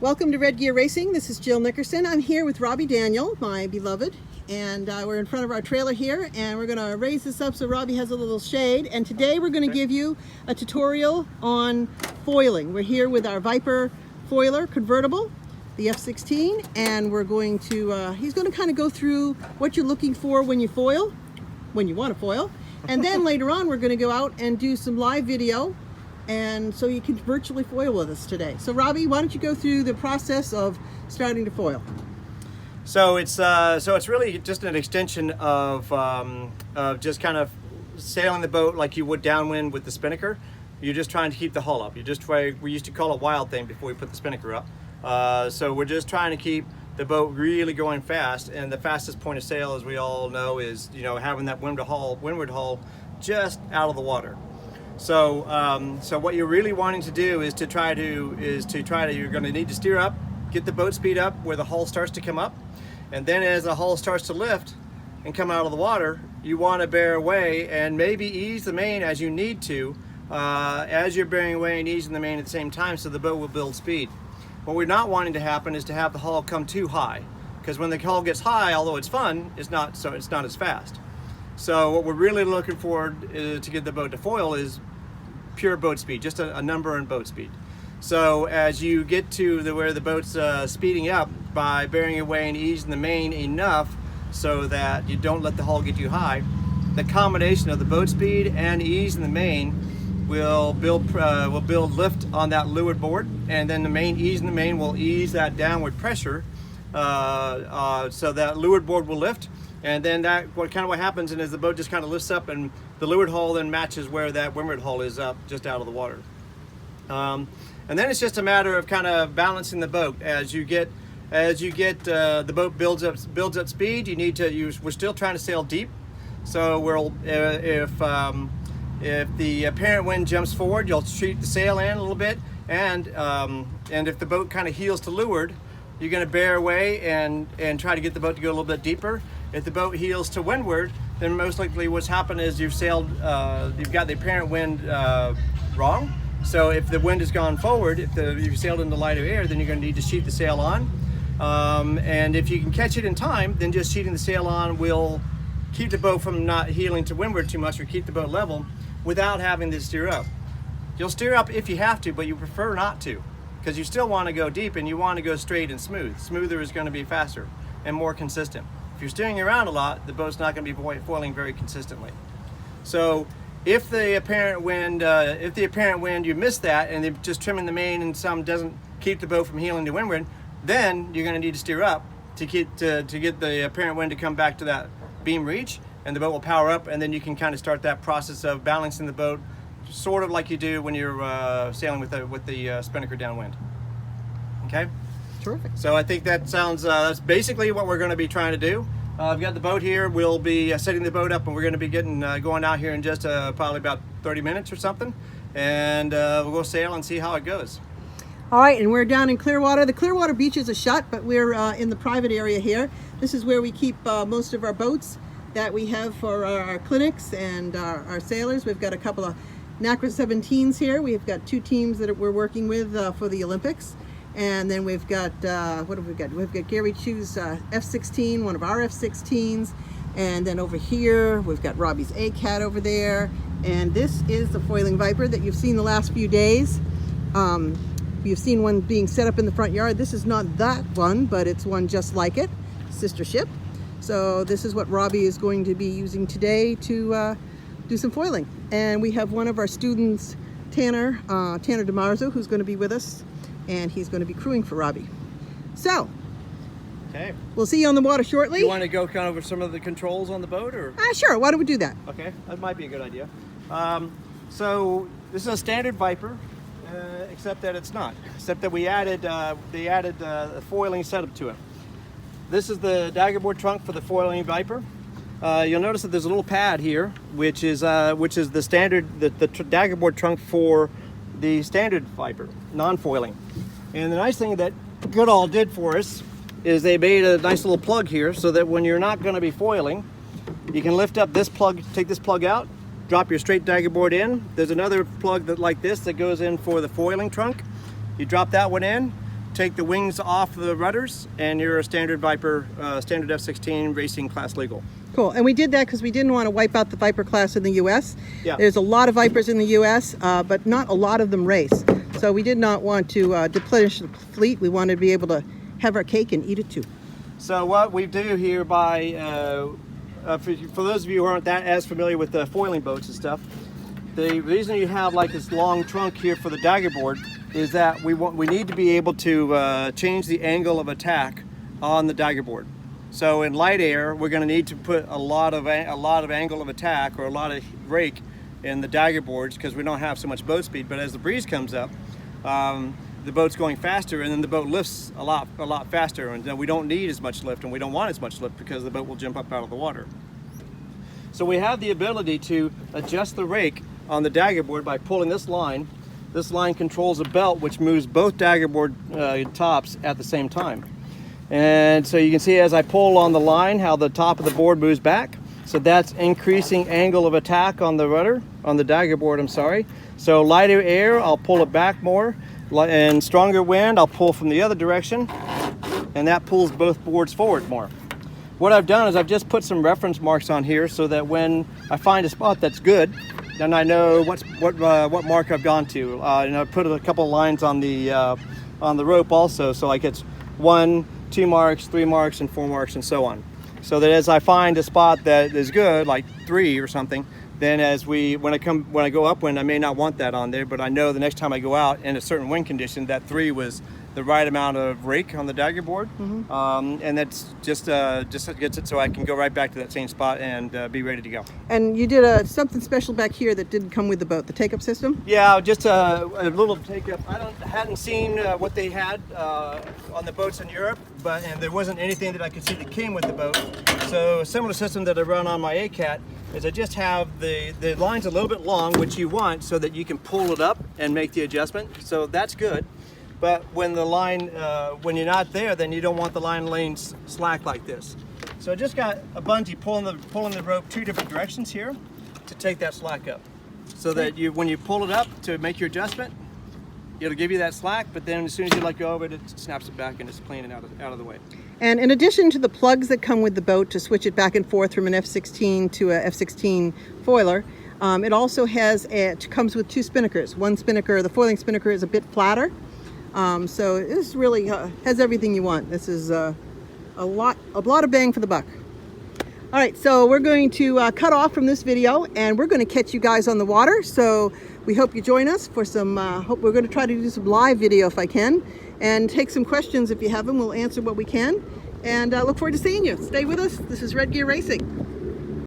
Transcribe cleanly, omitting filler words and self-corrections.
Welcome to Red Gear Racing. This is Jill Nickerson. I'm here with Robbie Daniel, my beloved, and we're in front of our trailer here, and we're going to raise this up so Robbie has a little shade. And today we're going to give you a tutorial on foiling. We're here with our Viper foiler convertible, the F16, and we're going to, he's going to kind of go through what you're looking for when you foil, when you want to foil, and then later on we're going to go out and do some live video, and so you can virtually foil with us today. So Robbie, why don't you go through the process of starting to foil? So it's really just an extension of just kind of sailing the boat like you would downwind with the spinnaker. You're just trying to keep the hull up. We used to call it wild thing before we put the spinnaker up. So we're just trying to keep the boat really going fast, and the fastest point of sail, as we all know, is having that windward hull just out of the water. So so what you're really wanting to do is to try to you're going to need to steer up, get the boat speed up where the hull starts to come up, and then as the hull starts to lift and come out of the water, you want to bear away and maybe ease the main as you need to, as you're bearing away and easing the main at the same time, so the boat will build speed. What we're not wanting to happen is to have the hull come too high, because when the hull gets high, although it's fun, it's not as fast. So what we're really looking for to get the boat to foil is pure boat speed, just a number in boat speed. So as you get to where the boat's speeding up by bearing away and easing the main enough so that you don't let the hull get too high, the combination of the boat speed and ease in the main will build lift on that leeward board, and then the main ease in the main will ease that downward pressure, so that leeward board will lift. And then what happens is the boat just kind of lifts up, and the leeward hull then matches where that windward hull is up, just out of the water. And then it's just a matter of kind of balancing the boat as you get the boat builds up speed. We're still trying to sail deep, so if the apparent wind jumps forward, you'll treat the sail in a little bit, and if the boat kind of heels to leeward, you're going to bear away and try to get the boat to go a little bit deeper. If the boat heels to windward, then most likely what's happened is you've got the apparent wind wrong. So if the wind has gone forward, if you sailed into lighter air, then you're going to need to sheet the sail on. And if you can catch it in time, then just sheeting the sail on will keep the boat from not heeling to windward too much, or keep the boat level without having to steer up. You'll steer up if you have to, but you prefer not to, because you still want to go deep and you want to go straight and smooth. Smoother is going to be faster and more consistent. If you're steering around a lot, the boat's not going to be foiling very consistently. So if the apparent wind, you miss that, and they're just trimming the main and some doesn't keep the boat from heeling to windward, then you're going to need to steer up to get the apparent wind to come back to that beam reach, and the boat will power up, and then you can kind of start that process of balancing the boat, sort of like you do when you're sailing with the spinnaker downwind. Okay? Terrific. So I think that sounds, that's basically what we're going to be trying to do. I've got the boat here. We'll be setting the boat up, and we're going to be going out here in just probably about 30 minutes or something, and we'll go sail and see how it goes. All right, and we're down in Clearwater. The Clearwater beaches are shut, but we're in the private area here. This is where we keep most of our boats that we have for our clinics and our sailors. We've got a couple of NACRA 17s here. We've got 2 teams that we're working with for the Olympics. And then we've got, what have we got? We've got Gary Chu's F16, one of our F16s. And then over here, we've got Robbie's A-Cat over there. And this is the foiling Viper that you've seen the last few days. You've seen one being set up in the front yard. This is not that one, but it's one just like it, sister ship. So this is what Robbie is going to be using today to do some foiling. And we have one of our students, Tanner DeMarzo, who's going to be with us, and he's going to be crewing for Robbie. So, okay, we'll see you on the water shortly. You want to go kind of over some of the controls on the boat, or? Sure, why don't we do that? Okay, that might be a good idea. So this is a standard Viper, except that it's not. Except that they added a foiling setup to it. This is the daggerboard trunk for the foiling Viper. You'll notice that there's a little pad here, which is the standard, the daggerboard trunk for the standard Viper, non-foiling. And the nice thing that Goodall did for us is they made a nice little plug here, so that when you're not going to be foiling, you can lift up this plug, take this plug out, drop your straight daggerboard in. There's another plug like this that goes in for the foiling trunk. You drop that one in, take the wings off the rudders, and you're a standard Viper, standard F-16 racing class legal. Cool. And we did that because we didn't want to wipe out the Viper class in the U.S. Yeah. There's a lot of Vipers in the U.S., but not a lot of them race. So we did not want to deplenish the fleet. We wanted to be able to have our cake and eat it too. So what we do here for those of you who aren't that as familiar with the foiling boats and stuff, the reason you have like this long trunk here for the dagger board is that we need to be able to change the angle of attack on the dagger board. So in light air, we're going to need to put a lot of angle of attack or a lot of rake in the dagger boards because we don't have so much boat speed. But as the breeze comes up, the boat's going faster, and then the boat lifts a lot faster, and then we don't need as much lift, and we don't want as much lift because the boat will jump up out of the water. So we have the ability to adjust the rake on the dagger board by pulling this line. This line controls a belt which moves both dagger board tops at the same time. And so you can see as I pull on the line how the top of the board moves back. So that's increasing angle of attack on the rudder, on the dagger board, I'm sorry. So lighter air, I'll pull it back more, and stronger wind, I'll pull from the other direction, and that pulls both boards forward more. What I've done is I've just put some reference marks on here so that when I find a spot that's good, then I know what mark I've gone to. And I put a couple lines on the rope also, so like it's 1, 2 marks, 3 marks, and 4 marks, and so on. So that as I find a spot that is good, like 3 or something, then when I go upwind, I may not want that on there, but I know the next time I go out in a certain wind condition, that 3 was the right amount of rake on the dagger board, and that's just gets it so I can go right back to that same spot and be ready to go. And you did something special back here that didn't come with the boat, the take-up system? Yeah, just a little take-up. I hadn't seen what they had on the boats in Europe, and there wasn't anything that I could see that came with the boat. So a similar system that I run on my ACAT is I just have the lines a little bit long, which you want so that you can pull it up and make the adjustment. So that's good. But when the line, when you're not there, then you don't want the line laying slack like this. So I just got a bungee pulling the rope 2 different directions here to take that slack up. So that when you pull it up to make your adjustment, it'll give you that slack, but then as soon as you let go of it, it snaps it back and it's clean and out of the way. And in addition to the plugs that come with the boat to switch it back and forth from an F-16 to a F-16 foiler, it also comes with 2 spinnakers. One spinnaker, the foiling spinnaker, is a bit flatter. So this really has everything you want. This is a lot of bang for the buck. All right, so we're going to cut off from this video, and we're going to catch you guys on the water. So we hope you join us for some, we're going to try to do some live video if I can, and take some questions if you have them. We'll answer what we can, and look forward to seeing you. Stay with us. This is Red Gear Racing.